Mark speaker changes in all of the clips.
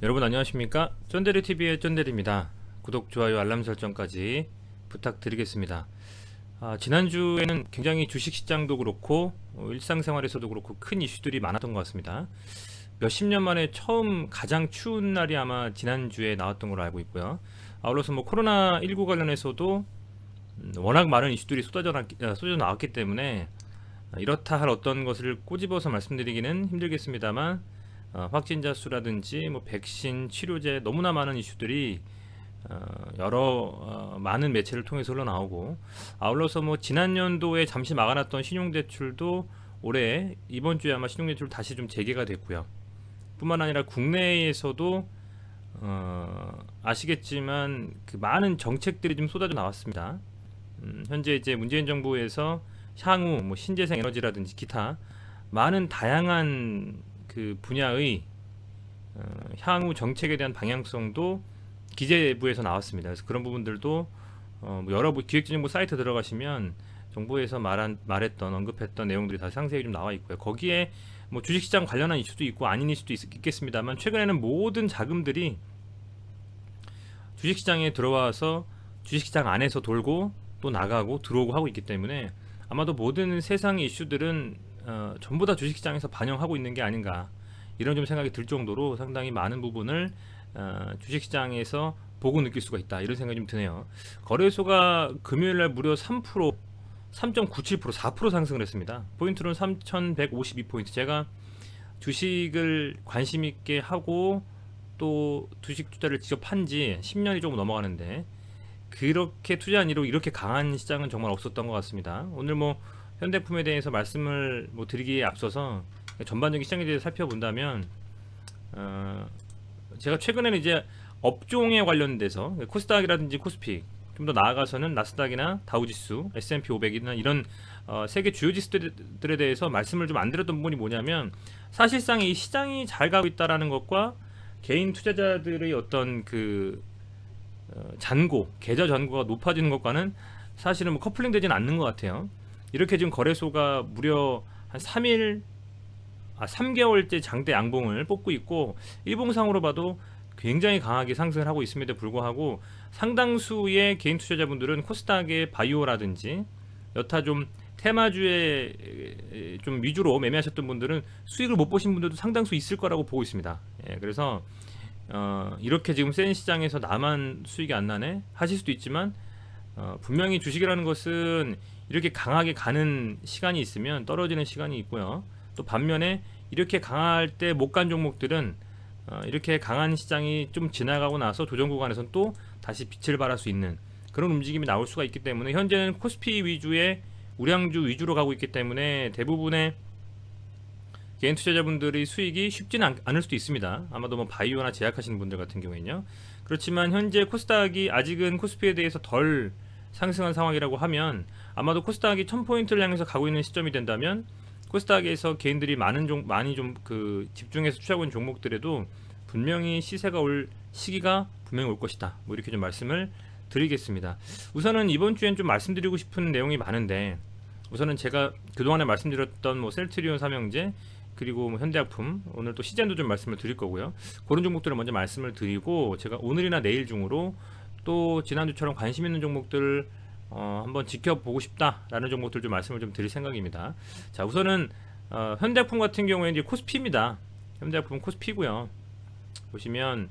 Speaker 1: 여러분 안녕하십니까? 쫀데리TV의 쫀데리입니다. 구독, 좋아요, 알람 설정까지 부탁드리겠습니다. 지난주에는 굉장히 주식시장도 그렇고 일상생활에서도 그렇고 큰 이슈들이 많았던 것 같습니다. 몇십 년 만에 처음 가장 추운 날이 아마 지난주에 나왔던 걸로 알고 있고요. 아울러서 코로나19 관련해서도 워낙 많은 이슈들이 쏟아져 나왔기 때문에 이렇다 할 어떤 것을 꼬집어서 말씀드리기는 힘들겠습니다만 확진자 수라든지 백신, 치료제 너무나 많은 이슈들이 여러 많은 매체를 통해서 흘러나오고, 아울러서 지난 연도에 잠시 막아놨던 신용대출도 올해 이번 주에 아마 신용대출 다시 좀 재개가 됐고요. 뿐만 아니라 국내에서도 아시겠지만 그 많은 정책들이 좀 쏟아져 나왔습니다. 현재 이제 문재인 정부에서 향후 신재생 에너지라든지 기타 많은 다양한 그 분야의 향후 정책에 대한 방향성도 기재부에서 나왔습니다. 그래서 그런 부분들도 여러 기획재정부 사이트 들어가시면 정부에서 말했던 언급했던 내용들이 다 상세히 좀 나와 있고요. 거기에 주식시장 관련한 이슈도 있고 아닌 이슈도 있겠습니다만, 최근에는 모든 자금들이 주식시장에 들어와서 주식시장 안에서 돌고 또 나가고 들어오고 하고 있기 때문에 아마도 모든 세상의 이슈들은 전부 다 주식시장에서 반영하고 있는 게 아닌가, 이런 좀 생각이 들 정도로 상당히 많은 부분을 주식시장에서 보고 느낄 수가 있다, 이런 생각이 좀 드네요. 거래소가 금요일날 무려 3%, 3.97%, 4% 상승을 했습니다. 포인트는 3152포인트. 제가 주식을 관심 있게 하고 또 주식 투자를 직접 한 지 10년이 조금 넘어가는데, 그렇게 투자한 이후로 이렇게 강한 시장은 정말 없었던 것 같습니다. 오늘 현대품에 대해서 말씀을 드리기에 앞서서 전반적인 시장에 대해서 살펴본다면, 제가 최근에는 이제 업종에 관련돼서 코스닥이라든지 코스피, 좀 더 나아가서는 나스닥이나 다우지수, S&P 500이나 이런 세계 주요 지수들에 대해서 말씀을 좀 안 드렸던 부분이 뭐냐면, 사실상 이 시장이 잘 가고 있다라는 것과 개인 투자자들의 어떤 그 계좌 잔고가 높아지는 것과는 사실은 커플링 되지는 않는 것 같아요. 이렇게 지금 거래소가 무려 한 3개월째 장대 양봉을 뽑고 있고, 일봉상으로 봐도 굉장히 강하게 상승을 하고 있음에도 불구하고 상당수의 개인 투자자분들은 코스닥의 바이오라든지 여타 좀 테마주에 좀 위주로 매매하셨던 분들은 수익을 못 보신 분들도 상당수 있을 거라고 보고 있습니다. 그래서 이렇게 지금 센 시장에서 나만 수익이 안 나네 하실 수도 있지만, 분명히 주식이라는 것은 이렇게 강하게 가는 시간이 있으면 떨어지는 시간이 있고요. 또 반면에 이렇게 강할 때 못 간 종목들은 이렇게 강한 시장이 좀 지나가고 나서 조정 구간에선 또 다시 빛을 발할 수 있는 그런 움직임이 나올 수가 있기 때문에, 현재는 코스피 위주의 우량주 위주로 가고 있기 때문에 대부분의 개인 투자자분들의 수익이 쉽지는 않을 수도 있습니다. 아마도 바이오나 제약하시는 분들 같은 경우에는요. 그렇지만 현재 코스닥이 아직은 코스피에 대해서 덜 상승한 상황이라고 하면, 아마도 코스닥이 1000포인트를 향해서 가고 있는 시점이 된다면 코스닥에서 개인들이 많이 좀 집중해서 투자하고 있는 종목들에도 분명히 시세가 올 시기가 분명히 올 것이다, 이렇게 좀 말씀을 드리겠습니다. 우선은 이번 주엔 좀 말씀드리고 싶은 내용이 많은데, 우선은 제가 그동안에 말씀드렸던 셀트리온 삼형제, 그리고 현대약품, 오늘 또 시젠도 좀 말씀을 드릴 거고요. 그런 종목들을 먼저 말씀을 드리고, 제가 오늘이나 내일 중으로 또 지난주처럼 관심 있는 종목들 한번 지켜보고 싶다라는 종목들 좀 말씀을 좀 드릴 생각입니다. 자, 우선은 현대약품 같은 경우에 이제 코스피입니다. 현대약품은 코스피고요. 보시면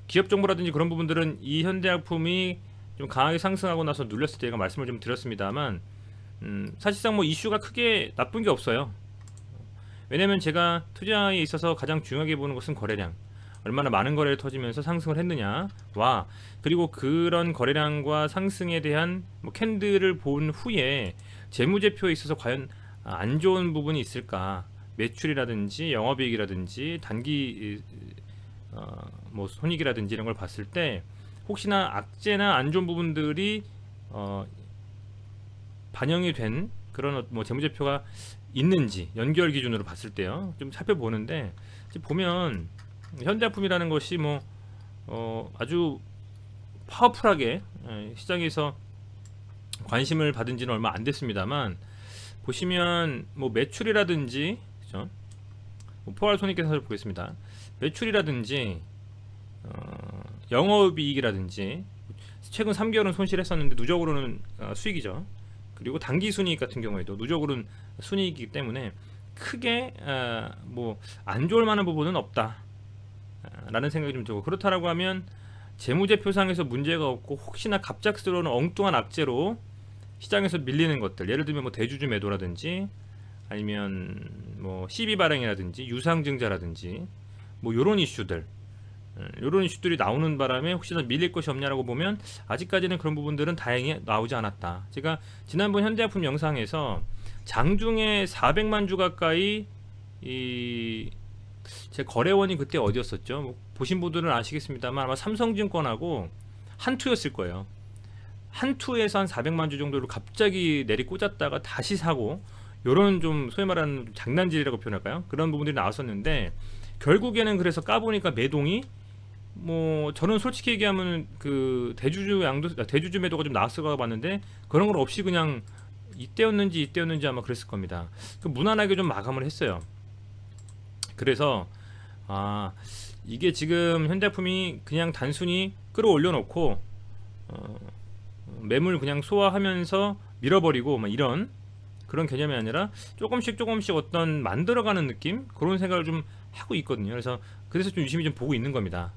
Speaker 1: 기업 정보라든지 그런 부분들은 이 현대약품이 좀 강하게 상승하고 나서 눌렸을 때 제가 말씀을 좀 드렸습니다만, 사실상 이슈가 크게 나쁜 게 없어요. 왜냐면 제가 투자에 있어서 가장 중요하게 보는 것은 거래량, 얼마나 많은 거래를 터지면서 상승을 했느냐와, 그리고 그런 거래량과 상승에 대한 캔들을 본 후에 재무제표에 있어서 과연 안 좋은 부분이 있을까, 매출이라든지 영업이익이라든지 단기 손익이라든지 이런 걸 봤을 때 혹시나 악재나 안 좋은 부분들이 반영이 된 그런 재무제표가 있는지 연결 기준으로 봤을 때요, 좀 살펴보는데, 보면 현대약품이라는 것이 아주 파워풀하게 시장에서 관심을 받은 지는 얼마 안 됐습니다만, 보시면 매출이라든지, 그죠? 포괄손익계산서를 보겠습니다. 매출이라든지 영업이익이라든지 최근 3개월은 손실했었는데 누적으로는 수익이죠. 그리고 단기 순이익 같은 경우에도 누적으로는 순이익이기 때문에 크게 뭐 안 좋을 만한 부분은 없다 라는 생각이 좀 들고, 그렇다라고 하면 재무제표상에서 문제가 없고 혹시나 갑작스러운 엉뚱한 악재로 시장에서 밀리는 것들, 예를 들면 뭐 대주주 매도라든지 아니면 뭐 시비 발행이라든지 유상증자라든지 뭐 요런 이슈들, 요런 이슈들이 나오는 바람에 혹시나 밀릴 것이 없냐라고 보면 아직까지는 그런 부분들은 다행히 나오지 않았다. 제가 지난번 현대약품 영상에서 장중에 400만 주 가까이 제 거래원이 그때 어디였었죠? 뭐 보신 분들은 아시겠습니다만 아마 삼성증권하고 한투였을 거예요. 한투에서 한 400만 주 정도를 갑자기 내리꽂았다가 다시 사고, 요런 좀 소위 말하는 장난질이라고 표현할까요? 그런 부분들이 나왔었는데 결국에는 그래서 까보니까 매동이 뭐 저는 솔직히 얘기하면 그 대주주 매도가 좀 나왔을 거 봤는데 그런 건 없이 그냥 이때였는지 아마 그랬을 겁니다. 그 무난하게 좀 마감을 했어요. 그래서 이게 지금 현대품이 그냥 단순히 끌어올려 놓고 매물 그냥 소화하면서 밀어버리고 막 이런 그런 개념이 아니라 조금씩 어떤 만들어가는 느낌, 그런 생각을 좀 하고 있거든요. 그래서 좀 유심히 좀 보고 있는 겁니다.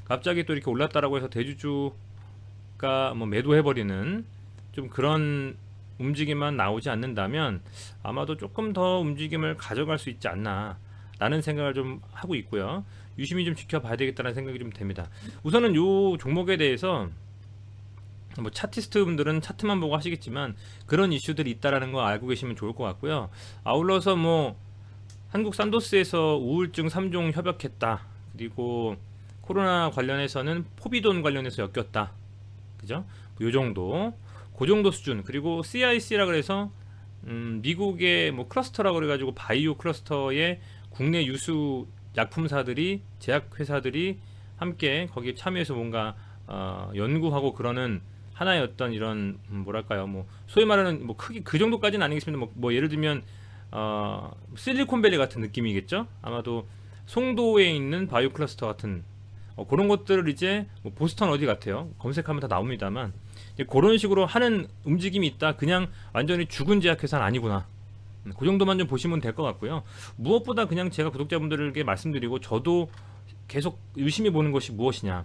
Speaker 1: 갑자기 또 이렇게 올랐다라고 해서 대주주가 뭐 매도해버리는 좀 그런 움직임만 나오지 않는다면 아마도 조금 더 움직임을 가져갈 수 있지 않나 라는 생각을 좀 하고 있고요. 유심히 좀 지켜봐야 되겠다는 생각이 좀 됩니다. 우선은 요 종목에 대해서 뭐 차티스트 분들은 차트만 보고 하시겠지만 그런 이슈들이 있다라는 거 알고 계시면 좋을 것 같고요. 아울러서 뭐 한국 산도스에서 우울증 3종 협약했다, 그리고 코로나 관련해서는 포비돈 관련해서 엮였다, 그죠? 요 정도, 그 정도 수준. 그리고 CIC라 그래서 미국의 뭐 클러스터라고 그래가지고 바이오 클러스터의 국내 유수 약품사들이, 제약회사들이 함께 거기에 참여해서 뭔가 연구하고 그러는 하나의 어떤 이런 뭐랄까요, 뭐 소위 말하는 뭐 크기 그 정도까지는 아니겠습니다. 뭐 예를 들면 실리콘밸리 같은 느낌이겠죠. 아마도 송도에 있는 바이오 클러스터 같은 그런 것들을 이제 뭐 보스턴 어디 같아요. 검색하면 다 나옵니다만 그런 식으로 하는 움직임이 있다. 그냥 완전히 죽은 제약회사는 아니구나. 그 정도만 좀 보시면 될 것 같고요. 무엇보다 그냥 제가 구독자분들에게 말씀드리고 저도 계속 유심히 보는 것이 무엇이냐.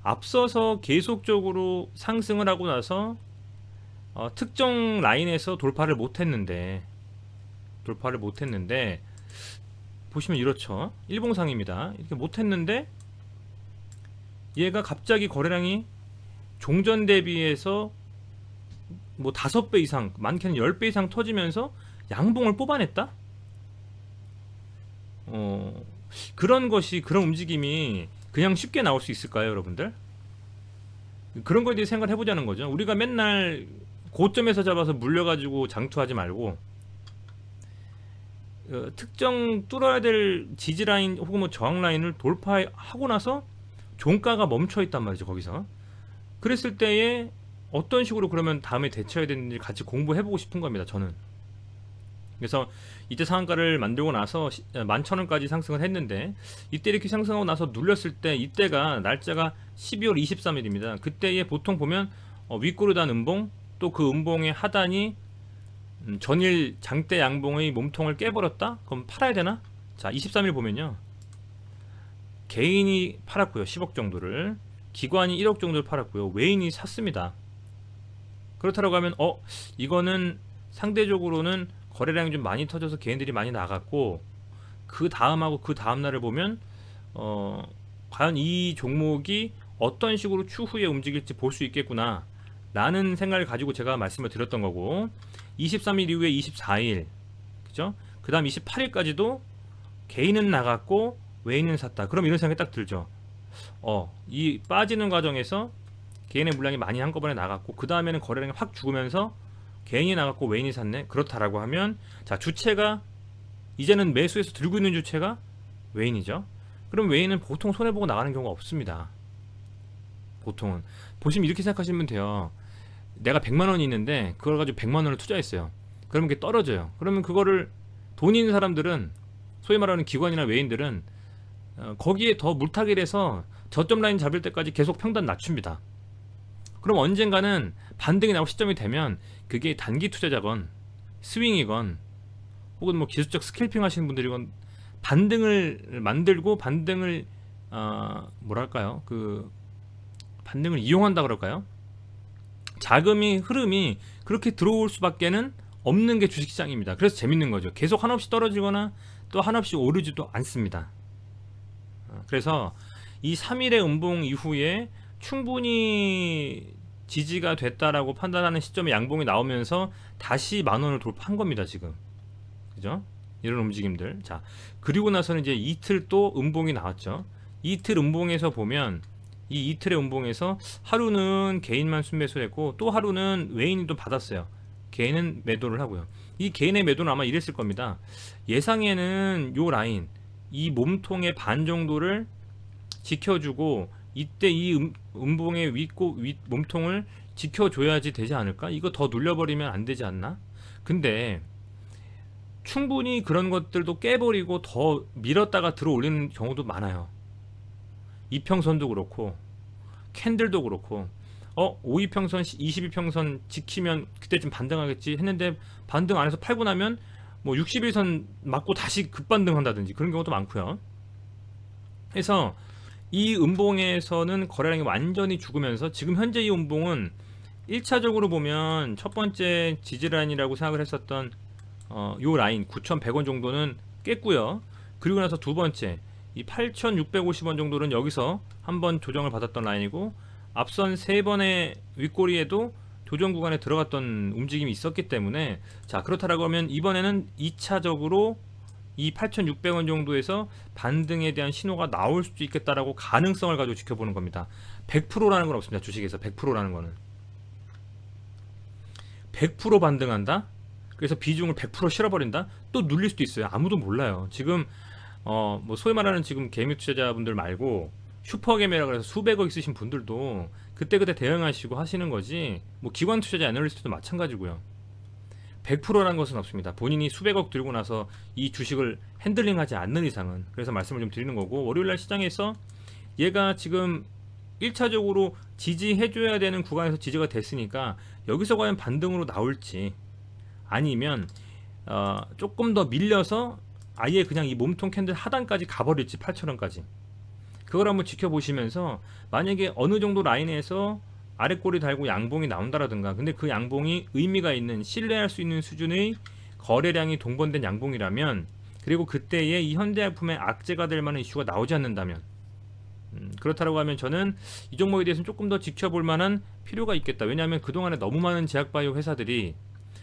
Speaker 1: 앞서서 계속적으로 상승을 하고 나서 특정 라인에서 돌파를 못했는데 보시면 이렇죠. 일봉상입니다. 이렇게 못했는데 얘가 갑자기 거래량이 종전 대비해서 뭐 5배 이상, 많게는 10배 이상 터지면서 양봉을 뽑아냈다? 그런 움직임이 그냥 쉽게 나올 수 있을까요, 여러분들? 그런 거에 대해 생각을 해보자는 거죠. 우리가 맨날 고점에서 잡아서 물려가지고 장투하지 말고 특정 뚫어야 될 지지라인 혹은 뭐 저항라인을 돌파하고 나서 종가가 멈춰있단 말이죠, 거기서. 그랬을 때에 어떤 식으로 그러면 다음에 대처해야 되는지 같이 공부해보고 싶은 겁니다, 저는. 그래서 이때 상한가를 만들고 나서 11,000원까지 상승을 했는데, 이때 이렇게 상승하고 나서 눌렸을 때, 이때가 날짜가 12월 23일입니다. 그때에 보통 보면 윗꼬르단 음봉, 또 그 음봉의 하단이 전일 장대 양봉의 몸통을 깨버렸다? 그럼 팔아야 되나? 자, 23일 보면요, 개인이 팔았고요, 10억 정도를. 기관이 1억 정도를 팔았고요, 외인이 샀습니다. 그렇다고 하면 이거는 상대적으로는 거래량이 좀 많이 터져서 개인들이 많이 나갔고, 그 다음하고 그 다음날을 보면 과연 이 종목이 어떤 식으로 추후에 움직일지 볼 수 있겠구나 라는 생각을 가지고 제가 말씀을 드렸던 거고, 23일 이후에 24일, 그죠? 그 다음 28일까지도 개인은 나갔고 외인은 샀다. 그럼 이런 생각이 딱 들죠. 이 빠지는 과정에서 개인의 물량이 많이 한꺼번에 나갔고, 그 다음에는 거래량이 확 죽으면서 개인이 나갔고 외인이 샀네. 그렇다라고 하면, 자, 주체가 이제는 매수해서 들고 있는 주체가 외인이죠. 그럼 외인은 보통 손해보고 나가는 경우가 없습니다. 보통은 보시면 이렇게 생각하시면 돼요. 내가 100만원이 있는데 그걸 가지고 100만원을 투자했어요. 그러면 그게 떨어져요. 그러면 그거를 돈 있는 사람들은, 소위 말하는 기관이나 외인들은 거기에 더 물타기를 해서 저점 라인 잡을 때까지 계속 평단 낮춥니다. 그럼 언젠가는 반등이 나올 시점이 되면 그게 단기 투자자건 스윙이건 혹은 뭐 기술적 스캘핑 하시는 분들이건 반등을 만들고 반등을 뭐랄까요, 그 반등을 이용한다 그럴까요? 자금이 흐름이 그렇게 들어올 수밖에는 없는 게 주식시장입니다. 그래서 재밌는 거죠. 계속 한없이 떨어지거나 또 한없이 오르지도 않습니다. 그래서 이 3일의 음봉 이후에 충분히 지지가 됐다라고 판단하는 시점에 양봉이 나오면서 다시 10,000원을 돌파한 겁니다, 지금. 그죠? 이런 움직임들. 자, 그리고 나서는 이제 이틀 또 음봉이 나왔죠. 이틀 음봉에서 보면 이 이틀의 음봉에서 하루는 개인만 순매수를 했고 또 하루는 외인이 또 받았어요. 개인은 매도를 하고요. 이 개인의 매도는 아마 이랬을 겁니다. 예상에는 요 라인, 이 몸통의 반 정도를 지켜주고 이때 이 음봉의 윗 몸통을 지켜줘야지 되지 않을까? 이거 더 눌려버리면 안 되지 않나? 근데 충분히 그런 것들도 깨버리고 더 밀었다가 들어 올리는 경우도 많아요. 이평선도 그렇고 캔들도 그렇고 5이평선 22평선 지키면 그때쯤 반등하겠지 했는데 반등 안에서 팔고 나면 뭐 61선 맞고 다시 급반등한다든지 그런 경우도 많고요. 그래서 이 음봉에서는 거래량이 완전히 죽으면서 지금 현재 이 음봉은 1차적으로 보면 첫 번째 지지라인이라고 생각을 했었던 요 라인 9,100원 정도는 깼고요. 그리고 나서 두 번째 이 8,650원 정도는 여기서 한번 조정을 받았던 라인이고 앞선 세 번의 윗꼬리에도 조정 구간에 들어갔던 움직임이 있었기 때문에 자, 그렇다라고 하면 이번에는 2차적으로 이 8,600원 정도에서 반등에 대한 신호가 나올 수도 있겠다라고 가능성을 가지고 지켜보는 겁니다. 100%라는 건 없습니다. 주식에서 100%라는 거는 100% 반등한다? 그래서 비중을 100% 실어버린다? 또 눌릴 수도 있어요. 아무도 몰라요. 지금 뭐 소위 말하는 지금 개미 투자자분들 말고 슈퍼 개미라 그래서 수백억 있으신 분들도 그때그때 대응하시고 하시는 거지, 뭐 기관 투자자 애널리스트도 마찬가지고요. 100%라는 것은 없습니다. 본인이 수백억 들고 나서 이 주식을 핸들링하지 않는 이상은. 그래서 말씀을 좀 드리는 거고, 월요일날 시장에서 얘가 지금 1차적으로 지지해줘야 되는 구간에서 지지가 됐으니까 여기서 과연 반등으로 나올지 아니면 조금 더 밀려서 아예 그냥 이 몸통 캔들 하단까지 가버릴지 8,000원까지 그걸 한번 지켜보시면서 만약에 어느 정도 라인에서 아랫꼬리 달고 양봉이 나온다라든가, 근데 그 양봉이 의미가 있는 신뢰할 수 있는 수준의 거래량이 동반된 양봉이라면, 그리고 그때에 이 현대약품의 악재가 될 만한 이슈가 나오지 않는다면, 그렇다고 하면 저는 이 종목에 대해서는 조금 더 지켜볼 만한 필요가 있겠다. 왜냐하면 그동안에 너무 많은 제약바이오 회사들이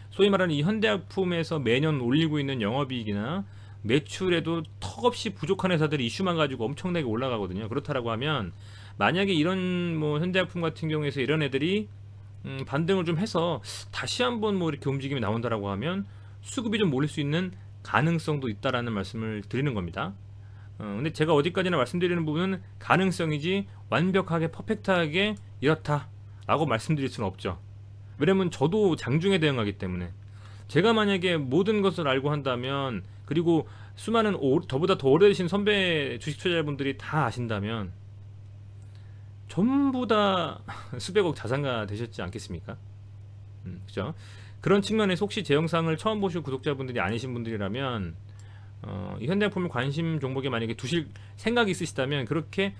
Speaker 1: 소위 말하는 이 현대약품에서 매년 올리고 있는 영업이익이나 매출에도 턱없이 부족한 회사들이 이슈만 가지고 엄청나게 올라가거든요. 그렇다라고 하면 만약에 이런 뭐 현대약품 같은 경우에서 이런 애들이 반등을 좀 해서 다시 한번 뭐 이렇게 움직임이 나온다라고 하면 수급이 좀 몰릴 수 있는 가능성도 있다라는 말씀을 드리는 겁니다. 근데 제가 어디까지나 말씀드리는 부분은 가능성이지 완벽하게 퍼펙트하게 이렇다라고 말씀드릴 수는 없죠. 왜냐면 저도 장중에 대응하기 때문에 제가 만약에 모든 것을 알고 한다면, 그리고 수많은 저보다 더 오래되신 선배 주식 투자자분들이 다 아신다면 전부 다 수백억 자산가 되셨지 않겠습니까? 그죠? 그런 측면에서 혹시 제 영상을 처음 보실 구독자분들이 아니신 분들이라면 이 현대약품 관심 종목에 만약에 두실 생각이 있으시다면 그렇게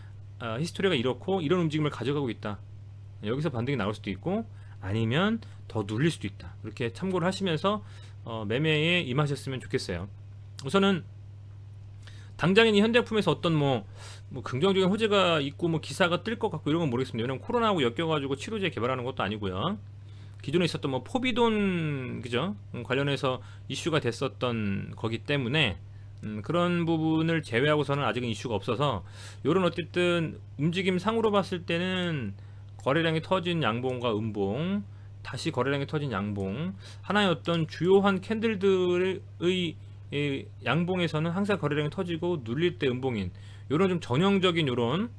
Speaker 1: 히스토리가 이렇고 이런 움직임을 가져가고 있다, 여기서 반등이 나올 수도 있고 아니면 더 눌릴 수도 있다, 이렇게 참고를 하시면서 매매에 임하셨으면 좋겠어요. 우선은 당장엔 이 현대약품에서 어떤 뭐 긍정적인 호재가 있고 뭐 기사가 뜰 것 같고 이런 건 모르겠습니다. 왜냐면 코로나하고 엮여가지고 치료제 개발하는 것도 아니고요. 기존에 있었던 뭐 포비돈, 그죠? 관련해서 이슈가 됐었던 거기 때문에 그런 부분을 제외하고서는 아직은 이슈가 없어서, 요런 어쨌든 움직임 상으로 봤을 때는 거래량이 터진 양봉과 음봉, 다시 거래량이 터진 양봉, 하나의 어떤 주요한 캔들들의 양봉에서는 항상 거래량이 터지고 눌릴 때 음봉인 요런 좀 전형적인 요런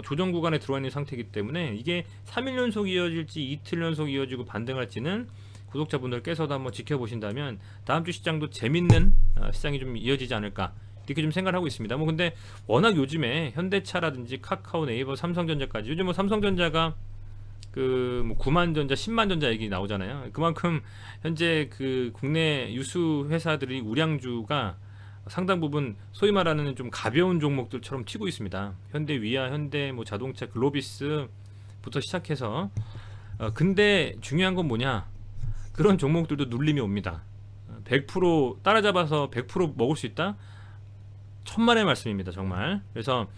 Speaker 1: 조정 구간에 들어와 있는 상태이기 때문에 이게 3일 연속 이어질지 이틀 연속 이어지고 반등할지는 구독자분들께서도 한번 지켜보신다면 다음 주 시장도 재밌는 시장이 좀 이어지지 않을까, 이렇게 좀 생각을 하고 있습니다. 뭐 근데 워낙 요즘에 현대차라든지 카카오, 네이버, 삼성전자까지 요즘 뭐 삼성전자가 그 뭐 9만 전자, 10만 전자 얘기 나오잖아요. 그만큼 현재 그 국내 유수 회사들이 우량주가 상당 부분 소위 말하는 좀 가벼운 종목들처럼 튀고 있습니다. 현대 위아, 현대 뭐 자동차, 글로비스부터 시작해서 근데 중요한 건 뭐냐? 그런 종목들도 눌림이 옵니다. 100% 따라잡아서 100% 먹을 수 있다? 천만의 말씀입니다, 정말. 그래서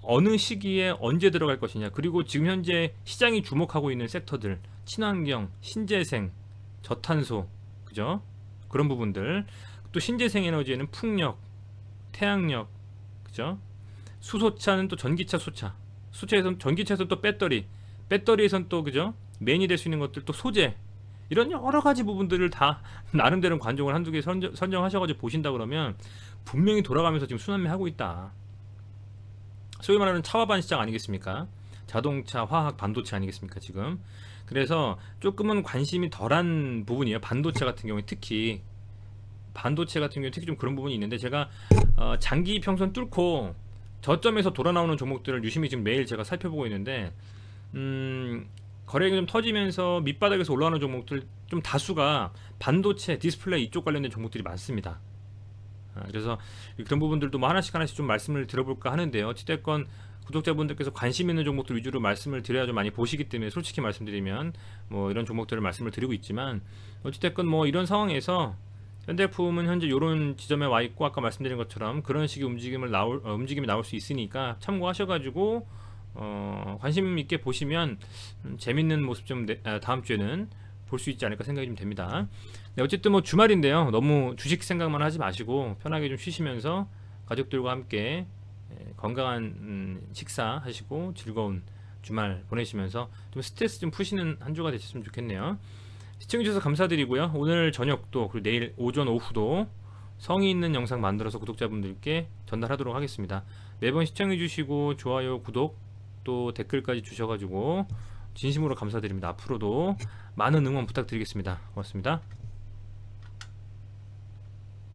Speaker 1: 어느 시기에 언제 들어갈 것이냐, 그리고 지금 현재 시장이 주목하고 있는 섹터들, 친환경, 신재생, 저탄소, 그죠? 그런 부분들. 또 신재생 에너지에는 풍력, 태양력, 그죠? 수소차는 또 전기차, 수차에서는 전기차에서는 또 배터리, 배터리에서는 또 그죠? 메인이 될 수 있는 것들, 또 소재, 이런 여러 가지 부분들을 다 나름대로 관종을 한두 개 선정하셔가지고 보신다 그러면 분명히 돌아가면서 지금 순환매 하고 있다. 소위 말하는 차와반 시장 아니겠습니까? 자동차, 화학, 반도체 아니겠습니까 지금? 그래서 조금은 관심이 덜한 부분이에요. 반도체 같은 경우에 특히 좀 그런 부분이 있는데, 제가 장기 평선 뚫고 저점에서 돌아 나오는 종목들을 유심히 지금 매일 제가 살펴보고 있는데, 거래액이 좀 터지면서 밑바닥에서 올라오는 종목들 좀 다수가 반도체, 디스플레이 이쪽 관련된 종목들이 많습니다. 그래서 그런 부분들도 뭐 하나씩 좀 말씀을 드려볼까 하는데요. 어찌됐건 구독자분들께서 관심 있는 종목들 위주로 말씀을 드려야 좀 많이 보시기 때문에, 솔직히 말씀드리면 뭐 이런 종목들을 말씀을 드리고 있지만, 어찌됐건 뭐 이런 상황에서 현대제품은 현재 이런 지점에 와 있고, 아까 말씀드린 것처럼 그런 식의 움직임이 나올 수 있으니까 참고하셔가지고 관심 있게 보시면 재밌는 모습 좀 다음 주에는 볼 수 있지 않을까 생각이 좀 됩니다. 네, 어쨌든 뭐 주말인데요. 너무 주식 생각만 하지 마시고 편하게 좀 쉬시면서 가족들과 함께 건강한 식사 하시고 즐거운 주말 보내시면서 좀 스트레스 좀 푸시는 한 주가 되셨으면 좋겠네요. 시청해주셔서 감사드리고요. 오늘 저녁도 그리고 내일 오전 오후도 성의 있는 영상 만들어서 구독자분들께 전달하도록 하겠습니다. 매번 시청해주시고 좋아요, 구독, 또 댓글까지 주셔가지고 진심으로 감사드립니다. 앞으로도 많은 응원 부탁드리겠습니다. 고맙습니다.